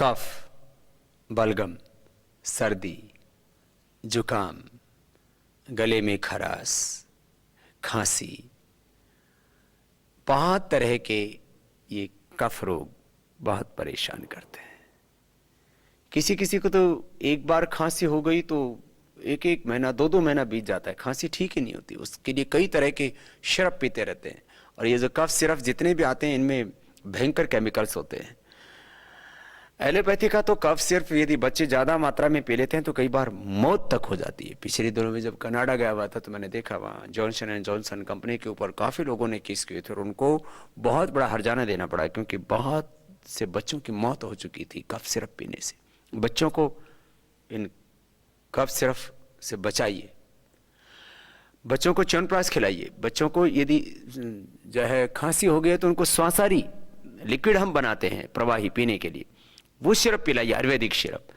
कफ, बलगम, सर्दी, जुकाम, गले में खराश, खांसी, बहुत तरह के ये कफ रोग बहुत परेशान करते हैं। किसी किसी को तो एक बार खांसी हो गई तो एक एक महीना, दो दो महीना बीत जाता है, खांसी ठीक ही नहीं होती। उसके लिए कई तरह के सिरप पीते रहते हैं। और ये जो कफ सिरप जितने भी आते हैं इनमें भयंकर केमिकल्स होते हैं। एलोपैथी का तो कफ सिर्फ यदि बच्चे ज़्यादा मात्रा में पी लेते हैं तो कई बार मौत तक हो जाती है। पिछले दिनों में जब कनाडा गया हुआ था तो मैंने देखा वहाँ जॉनसन एंड जॉनसन कंपनी के ऊपर काफ़ी लोगों ने केस किए थे और उनको बहुत बड़ा हर्जाना देना पड़ा, क्योंकि बहुत से बच्चों की मौत हो चुकी थी कफ सिरप पीने से। बच्चों को इन कफ सिरप से बचाइए, बच्चों को च्यवनप्राश खिलाइए। बच्चों को यदि जो है खांसी हो गई तो उनको स्वासारी लिक्विड हम बनाते हैं प्रवाही पीने के लिए, वो सिरप पिलाइए, आयुर्वेदिक सिरप।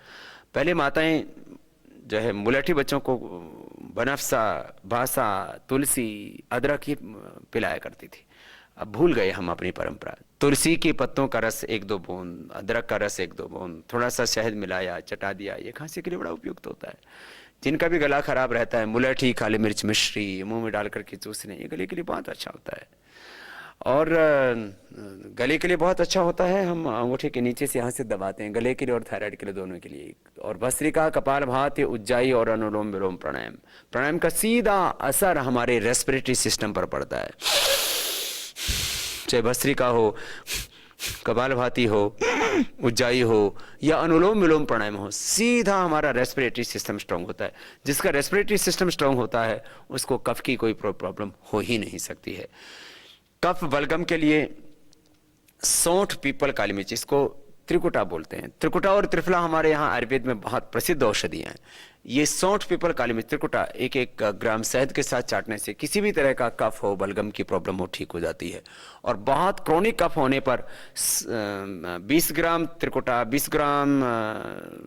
पहले माताएं जो है मुलेठी बच्चों को बनफसा, बासा, तुलसी, अदरक ये पिलाया करती थी। अब भूल गए हम अपनी परंपरा। तुलसी के पत्तों का रस एक दो बूंद, अदरक का रस एक दो बूंद, थोड़ा सा शहद मिलाया, चटा दिया, ये खांसी के लिए बड़ा उपयुक्त होता है। जिनका भी गला खराब रहता है, मुलेठी, काली मिर्च, मिश्री मुंह में डाल करके चूसने, ये गले के लिए बहुत अच्छा होता है। और गले के लिए बहुत अच्छा होता है, हम अंगूठे के नीचे से यहाँ से दबाते हैं, गले के लिए और थायराइड के लिए, दोनों के लिए। और भस्त्रिका, कपालभाति, उज्जाई और अनुलोम विलोम प्राणायाम। प्राणायाम का सीधा असर हमारे रेस्पिरेटरी सिस्टम पर पड़ता है। चाहे भस्त्रिका हो, कपालभाति हो, उज्जाई हो या अनुलोम विलोम प्राणायाम हो, सीधा हमारा रेस्पिरेटरी सिस्टम स्ट्रांग होता है। जिसका रेस्पिरेटरी सिस्टम स्ट्रांग होता है उसको कफ की कोई प्रॉब्लम हो ही नहीं सकती है। कफ बलगम के लिए सौंठ, पीपल, काली मिर्च, इसको त्रिकुटा बोलते हैं। त्रिकुटा और त्रिफला हमारे यहाँ आयुर्वेद में बहुत प्रसिद्ध औषधियाँ हैं। ये सौंठ, पीपल, काली मिर्च, त्रिकुटा एक एक ग्राम शहद के साथ चाटने से किसी भी तरह का कफ हो, बलगम की प्रॉब्लम हो, ठीक हो जाती है। और बहुत क्रोनिक कफ होने पर 20 ग्राम त्रिकुटा, 20 ग्राम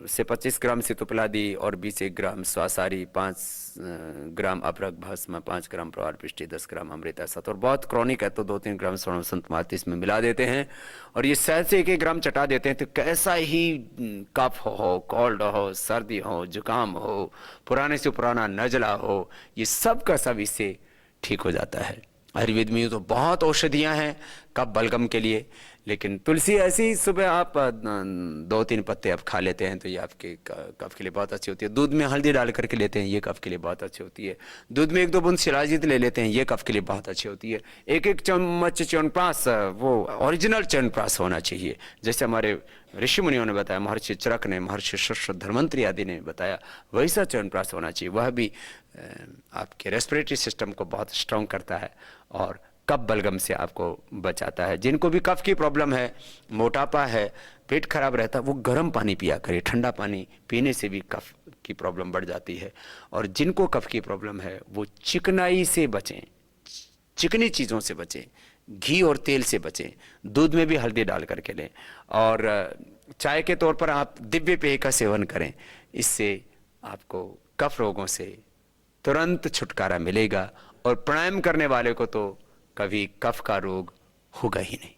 से 25 ग्राम सितुपलादी और 20 ग्राम स्वासारी, 5 ग्राम अभ्रक भस्म, 5 ग्राम प्रवाल पिष्टी, 10 ग्राम अमृता सत। और बहुत क्रोनिक है तो 2-3 ग्राम स्वर्ण संत माती इसमें मिला देते हैं और ये शहद से 1-1 ग्राम चटा देते हैं। तो कैसा ही कफ हो, कोल्ड हो, सर्दी हो, जुकाम हो, पुराने से पुराना नजला हो, ये सब का सब इससे ठीक हो जाता है। आयुर्वेद में तो बहुत औषधियां हैं कफ बलगम के लिए, लेकिन तुलसी ऐसी सुबह आप 2-3 पत्ते आप खा लेते हैं तो ये आपके कफ के लिए बहुत अच्छी होती है। दूध में हल्दी डाल करके लेते हैं, ये कफ के लिए बहुत अच्छी होती है। दूध में 1-2 बूंद शिलाजीत ले लेते हैं, ये कफ के लिए बहुत अच्छी होती है। 1-1 चम्मच च्यवनप्राश, वो ओरिजिनल च्यवनप्राश होना चाहिए, जैसे हमारे ऋषि मुनियों ने बताया, महर्षि चरक ने, महर्षि श्रुष्ट, धन्वंतरि आदि ने बताया, वैसा च्यवनप्राश होना चाहिए। वह भी आपके रेस्पिरेटरी सिस्टम को बहुत स्ट्रांग करता है और कफ बलगम से आपको बचाता है। जिनको भी कफ की प्रॉब्लम है, मोटापा है, पेट खराब रहता है, वो गर्म पानी पिया करें। ठंडा पानी पीने से भी कफ की प्रॉब्लम बढ़ जाती है। और जिनको कफ की प्रॉब्लम है वो चिकनाई से बचें, चिकनी चीज़ों से बचें, घी और तेल से बचें, दूध में भी हल्दी डाल करके लें और चाय के तौर पर आप दिव्य पेय का सेवन करें। इससे आपको कफ रोगों से तुरंत छुटकारा मिलेगा और प्राणायाम करने वाले को तो कभी कफ का रोग होगा ही नहीं।